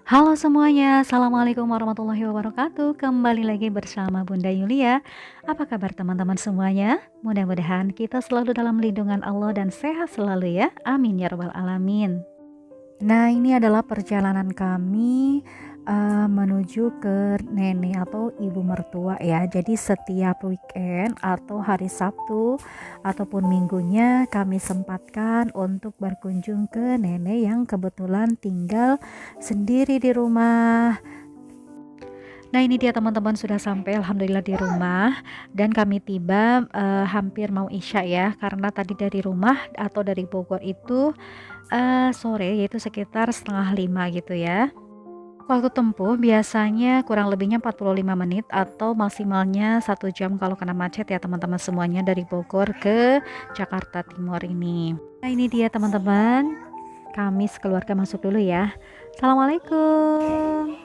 Halo semuanya, Assalamualaikum warahmatullahi wabarakatuh. Kembali lagi bersama Bunda Yulia. Apa kabar teman-teman semuanya? Mudah-mudahan kita selalu dalam lindungan Allah dan sehat selalu ya. Amin ya rabbal alamin. Nah, ini adalah perjalanan kami menuju ke nenek atau ibu mertua ya. Jadi setiap weekend atau hari Sabtu ataupun minggunya kami sempatkan untuk berkunjung ke nenek yang kebetulan tinggal sendiri di rumah. Nah, ini dia teman-teman, sudah sampai alhamdulillah di rumah dan kami tiba hampir mau isya ya, karena tadi dari rumah atau dari Bogor itu sore, yaitu sekitar setengah 5 gitu ya. Waktu tempuh biasanya kurang lebihnya 45 menit atau maksimalnya 1 jam kalau kena macet ya teman-teman semuanya, dari Bogor ke Jakarta Timur ini. Nah, ini dia teman-teman, kami sekeluarga masuk dulu ya. Assalamualaikum.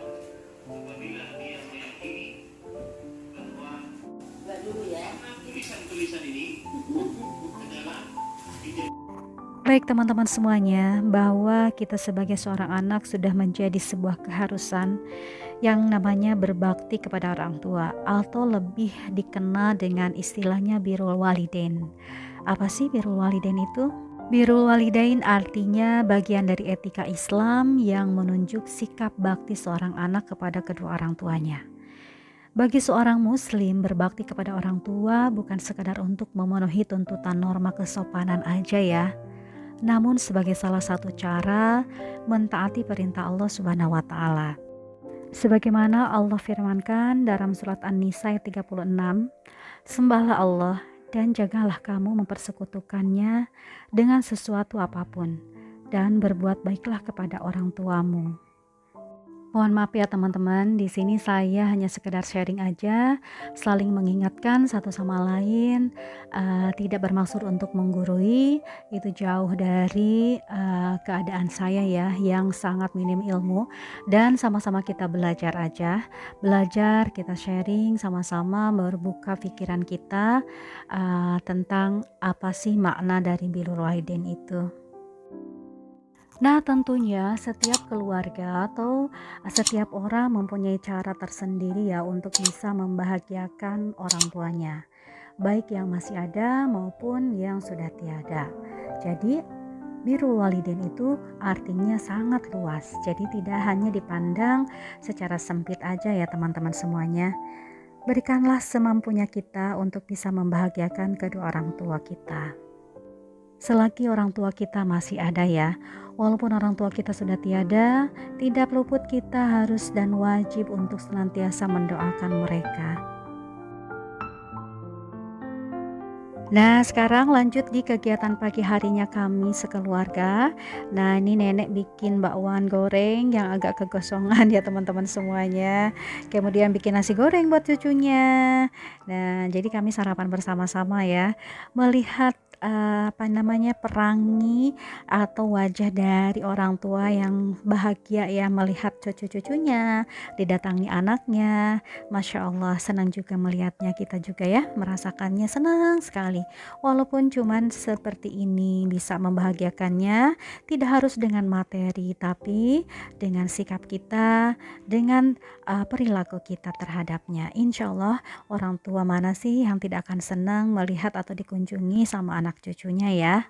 Baik teman-teman semuanya, bahwa kita sebagai seorang anak sudah menjadi sebuah keharusan yang namanya berbakti kepada orang tua, atau lebih dikenal dengan istilahnya birrul walidain. Apa sih birrul walidain itu? Birrul walidain artinya bagian dari etika Islam yang menunjuk sikap bakti seorang anak kepada kedua orang tuanya. Bagi seorang muslim, berbakti kepada orang tua bukan sekadar untuk memenuhi tuntutan norma kesopanan aja ya, namun sebagai salah satu cara mentaati perintah Allah Subhanahu wa taala. Sebagaimana Allah firmankan dalam surat An-Nisa ayat 36, "Sembahlah Allah dan janganlah kamu mempersekutukannya dengan sesuatu apapun, dan berbuat baiklah kepada orang tuamu." Mohon maaf ya teman-teman, di sini saya hanya sekedar sharing aja, saling mengingatkan satu sama lain, tidak bermaksud untuk menggurui, itu jauh dari keadaan saya ya yang sangat minim ilmu, dan sama-sama kita belajar aja, belajar kita sharing sama-sama, berbuka pikiran kita tentang apa sih makna dari birrul walidain itu. Nah, tentunya setiap keluarga atau setiap orang mempunyai cara tersendiri ya untuk bisa membahagiakan orang tuanya, baik yang masih ada maupun yang sudah tiada. Jadi, birrul walidain itu artinya sangat luas. Jadi tidak hanya dipandang secara sempit aja ya teman-teman semuanya. Berikanlah semampunya kita untuk bisa membahagiakan kedua orang tua kita. Selagi orang tua kita masih ada ya, walaupun orang tua kita sudah tiada, tidak luput kita harus dan wajib untuk senantiasa mendoakan mereka. Nah, sekarang lanjut di kegiatan pagi harinya kami sekeluarga. Nah, ini nenek bikin bakwan goreng yang agak kegosongan ya teman-teman semuanya. Kemudian bikin nasi goreng buat cucunya. Nah, jadi kami sarapan bersama-sama ya. Melihat perangi atau wajah dari orang tua yang bahagia ya melihat cucu-cucunya didatangi anaknya. Masya Allah, senang juga melihatnya, kita juga ya merasakannya, senang sekali. Walaupun cuman seperti ini bisa membahagiakannya, tidak harus dengan materi, tapi dengan sikap kita, dengan perilaku kita terhadapnya. Insya Allah orang tua mana sih yang tidak akan senang melihat atau dikunjungi sama anak cucunya ya.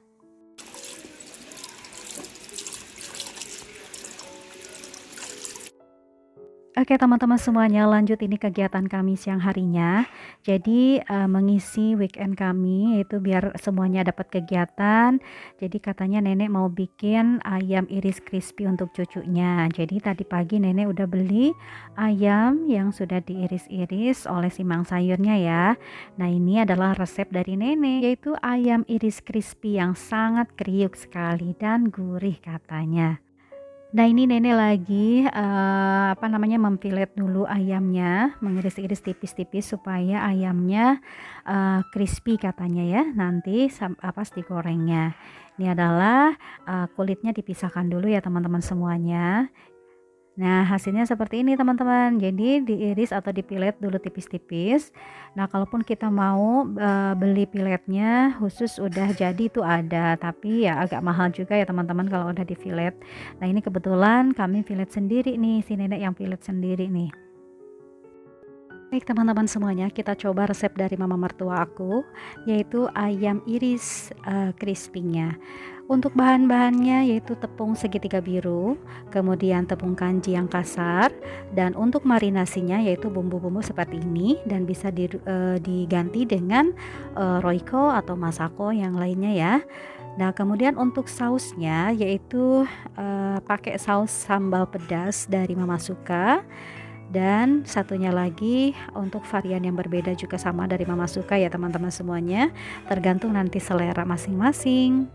Oke teman-teman semuanya, lanjut ini kegiatan kami siang harinya. Jadi, mengisi weekend kami yaitu biar semuanya dapat kegiatan. Jadi katanya nenek mau bikin ayam iris crispy untuk cucunya. Jadi tadi pagi nenek udah beli ayam yang sudah diiris-iris oleh si mang sayurnya ya. Nah ini adalah resep dari nenek, yaitu ayam iris crispy yang sangat kriuk sekali dan gurih katanya. Nah ini nenek lagi, memfilet dulu ayamnya, mengiris-iris tipis-tipis supaya ayamnya, crispy katanya ya, nanti pas digorengnya. Ini adalah, kulitnya dipisahkan dulu ya teman-teman semuanya. Nah, hasilnya seperti ini teman-teman. Jadi diiris atau dipilet dulu tipis-tipis. Nah, kalaupun kita mau beli piletnya khusus udah jadi itu ada, tapi ya agak mahal juga ya teman-teman kalau udah dipilet. Nah, ini kebetulan kami pilet sendiri nih, si nenek yang pilet sendiri nih. Baik teman-teman semuanya, kita coba resep dari mama mertua aku, yaitu ayam iris crispy-nya. Untuk bahan-bahannya yaitu tepung segitiga biru, kemudian tepung kanji yang kasar, dan untuk marinasinya yaitu bumbu-bumbu seperti ini dan bisa diganti dengan roiko atau masako yang lainnya ya. Nah, kemudian untuk sausnya yaitu pakai saus sambal pedas dari Mama Suka. Dan satunya lagi untuk varian yang berbeda juga sama dari Mama Suka ya teman-teman semuanya, tergantung nanti selera masing-masing.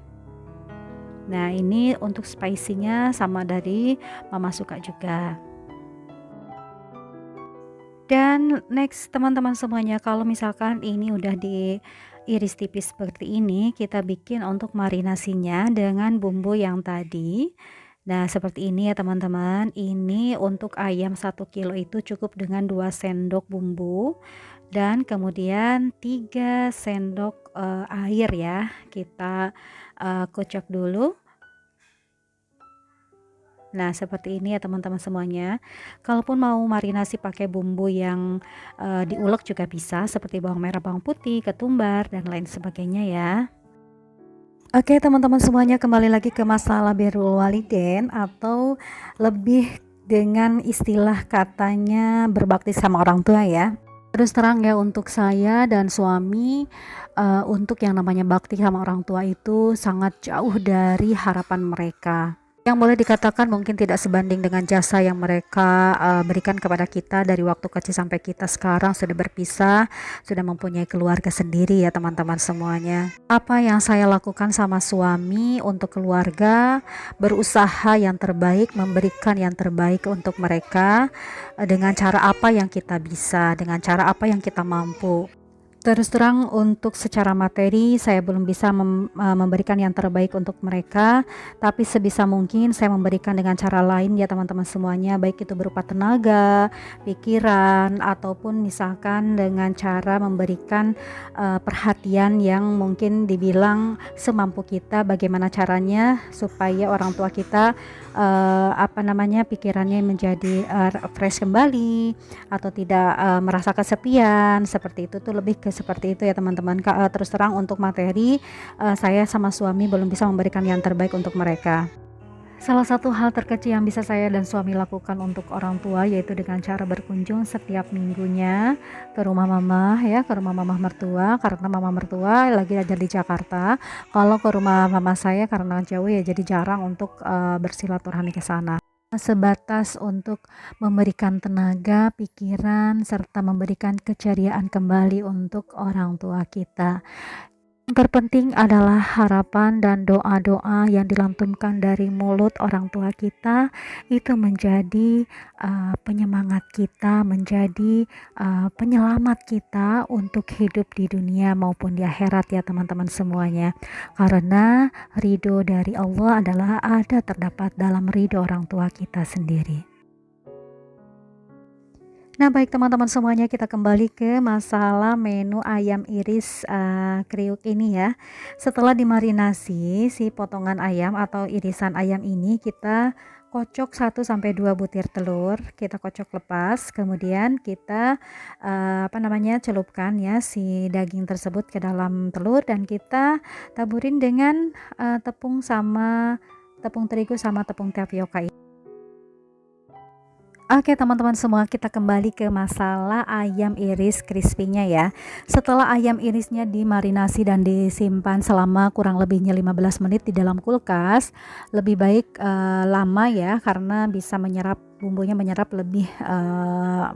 Nah ini untuk spicy-nya sama dari Mama Suka juga. Dan next teman-teman semuanya, kalau misalkan ini udah diiris tipis seperti ini, kita bikin untuk marinasinya dengan bumbu yang tadi. Nah, seperti ini ya teman-teman. Ini untuk ayam 1 kilo itu cukup dengan 2 sendok bumbu dan kemudian 3 sendok air ya. Kita kocok dulu. Nah, seperti ini ya teman-teman semuanya. Kalaupun mau marinasi pakai bumbu yang diulek juga bisa, seperti bawang merah, bawang putih, ketumbar dan lain sebagainya ya. Oke teman-teman semuanya, kembali lagi ke masalah birrul walidain atau lebih dengan istilah katanya berbakti sama orang tua ya. Terus terang ya, untuk saya dan suami untuk yang namanya bakti sama orang tua itu sangat jauh dari harapan mereka. Yang boleh dikatakan mungkin tidak sebanding dengan jasa yang mereka berikan kepada kita dari waktu kecil sampai kita sekarang sudah berpisah, sudah mempunyai keluarga sendiri ya teman-teman semuanya. Apa yang saya lakukan sama suami untuk keluarga, berusaha yang terbaik, memberikan yang terbaik untuk mereka dengan cara apa yang kita bisa, dengan cara apa yang kita mampu. Terus terang untuk secara materi saya belum bisa memberikan yang terbaik untuk mereka, tapi sebisa mungkin saya memberikan dengan cara lain ya teman-teman semuanya, baik itu berupa tenaga, pikiran, ataupun misalkan dengan cara memberikan perhatian yang mungkin dibilang semampu kita, bagaimana caranya supaya orang tua kita pikirannya menjadi fresh kembali atau tidak merasa kesepian, seperti itu tuh lebih ke seperti itu ya teman-teman. Terus terang untuk materi saya sama suami belum bisa memberikan yang terbaik untuk mereka. Salah satu hal terkecil yang bisa saya dan suami lakukan untuk orang tua yaitu dengan cara berkunjung setiap minggunya ke rumah mama ya, ke rumah mama mertua, karena mama mertua lagi ada di Jakarta. Kalau ke rumah mama saya karena jauh ya, jadi jarang untuk bersilaturahmi ke sana. Sebatas untuk memberikan tenaga, pikiran, serta memberikan keceriaan kembali untuk orang tua kita. Yang terpenting adalah harapan dan doa-doa yang dilantunkan dari mulut orang tua kita itu menjadi penyemangat kita, menjadi penyelamat kita untuk hidup di dunia maupun di akhirat ya teman-teman semuanya. Karena ridho dari Allah adalah terdapat dalam ridho orang tua kita sendiri. Nah baik teman-teman semuanya, kita kembali ke masalah menu ayam iris kriuk ini ya. Setelah dimarinasi si potongan ayam atau irisan ayam ini, kita kocok 1-2 butir telur, kita kocok lepas, kemudian kita celupkan ya si daging tersebut ke dalam telur dan kita taburin dengan tepung terigu sama tepung tapioka. Oke teman-teman semua, kita kembali ke masalah ayam iris crispy-nya ya. Setelah ayam irisnya dimarinasi dan disimpan selama kurang lebihnya 15 menit di dalam kulkas, lebih baik lama ya, karena bisa menyerap bumbunya, menyerap lebih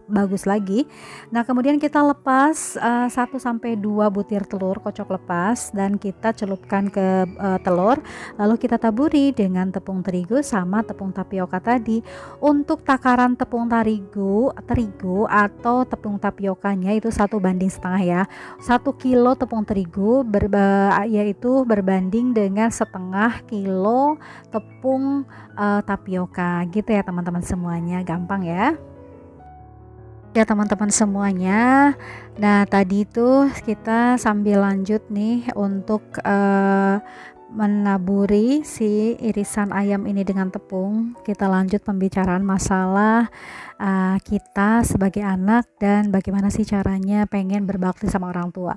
bagus lagi. Nah kemudian kita lepas 1 sampai 2 butir telur kocok lepas, dan kita celupkan ke telur, lalu kita taburi dengan tepung terigu sama tepung tapioka tadi. Untuk takaran tepung terigu atau tepung tapiokanya itu 1:1 ya. 1 kilo tepung terigu yaitu berbanding dengan setengah kilo tepung tapioka gitu ya teman-teman semuanya, gampang ya. Ya teman-teman semuanya, nah tadi itu kita sambil lanjut nih untuk menaburi si irisan ayam ini dengan tepung. Kita lanjut pembicaraan masalah kita sebagai anak dan bagaimana sih caranya pengen berbakti sama orang tua.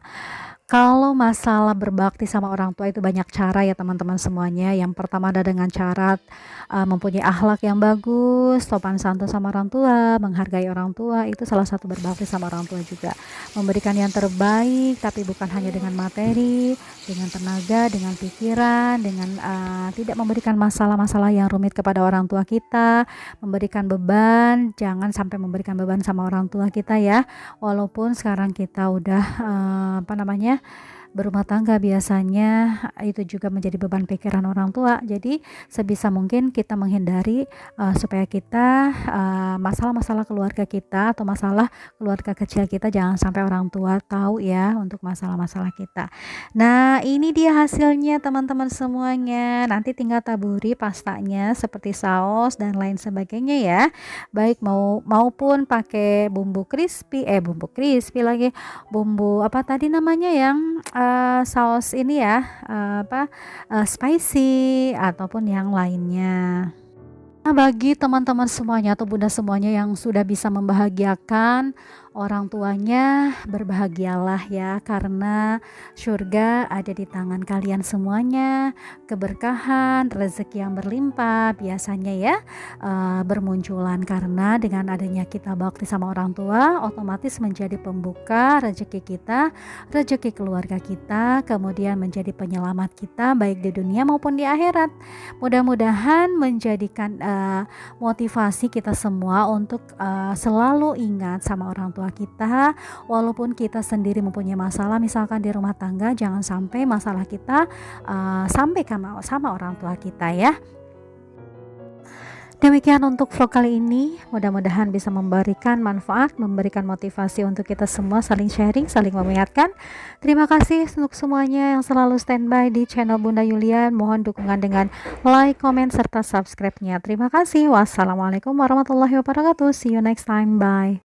Kalau masalah berbakti sama orang tua itu banyak cara ya teman-teman semuanya. Yang pertama ada dengan cara mempunyai akhlak yang bagus, sopan santun sama orang tua, menghargai orang tua, itu salah satu berbakti sama orang tua juga. Memberikan yang terbaik, tapi bukan hanya dengan materi, dengan tenaga, dengan pikiran, dengan tidak memberikan masalah-masalah yang rumit kepada orang tua kita, memberikan beban, jangan sampai memberikan beban sama orang tua kita ya. Walaupun sekarang kita udah berumah tangga, biasanya itu juga menjadi beban pikiran orang tua. Jadi sebisa mungkin kita menghindari supaya kita masalah-masalah keluarga kita atau masalah keluarga kecil kita jangan sampai orang tua tahu ya untuk masalah-masalah kita. Nah ini dia hasilnya teman-teman semuanya. Nanti tinggal taburi pastanya seperti saus dan lain sebagainya ya. Baik maupun pakai bumbu crispy lagi, bumbu apa tadi namanya yang saus ini ya, spicy ataupun yang lainnya. Nah, bagi teman-teman semuanya atau bunda semuanya yang sudah bisa membahagiakan orang tuanya, berbahagialah ya, karena surga ada di tangan kalian semuanya. Keberkahan, rezeki yang berlimpah biasanya ya bermunculan karena dengan adanya kita bakti sama orang tua, otomatis menjadi pembuka rezeki kita, rezeki keluarga kita, kemudian menjadi penyelamat kita baik di dunia maupun di akhirat. Mudah-mudahan menjadikan motivasi kita semua untuk selalu ingat sama orang tua kita, walaupun kita sendiri mempunyai masalah misalkan di rumah tangga, jangan sampai masalah kita sampai sama orang tua kita ya. Demikian untuk vlog kali ini, mudah-mudahan bisa memberikan manfaat, memberikan motivasi untuk kita semua saling sharing, saling mengingatkan. Terima kasih untuk semuanya yang selalu standby di channel Bunda Yulian. Mohon dukungan dengan like, comment, serta subscribe-nya. Terima kasih. Wassalamualaikum warahmatullahi wabarakatuh. See you next time. Bye.